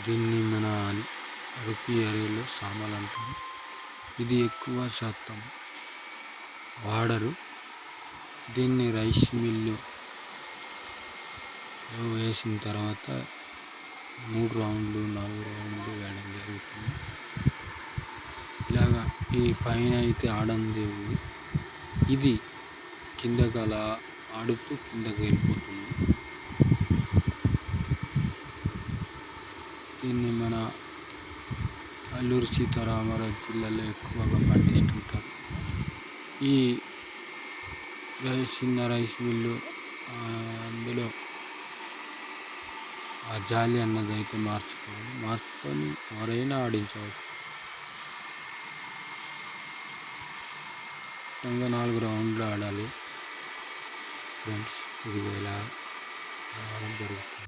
దీన్ని మన అరకు ఏరియాలో సామలు అంటారు. ఇది ఎక్కువ శాతం వాడరు. దీన్ని రైస్ మిల్లు వేసిన తర్వాత 3 రౌండ్లు 4 రౌండ్లు వేయడం జరుగుతుంది. ఇలాగా ఈ పైన అయితే ఆడడం దేవుడు, ఇది కిందకు అలా ఆడుతూ కిందకు వెళ్ళిపోతుంది. దీన్ని మన అల్లూరి సీతారామరాజు జిల్లాలో ఎక్కువగా పండిస్తుంటారు. ఈ చిన్న రైస్ మిల్లు అందులో ఆ జాలి అన్నది అయితే మార్చుకొని ఎవరైనా ఆడించవచ్చు. 4 రౌండ్లు ఆడాలి ఫ్రెండ్స్. ఇది ఇలా రావడం జరుగుతుంది.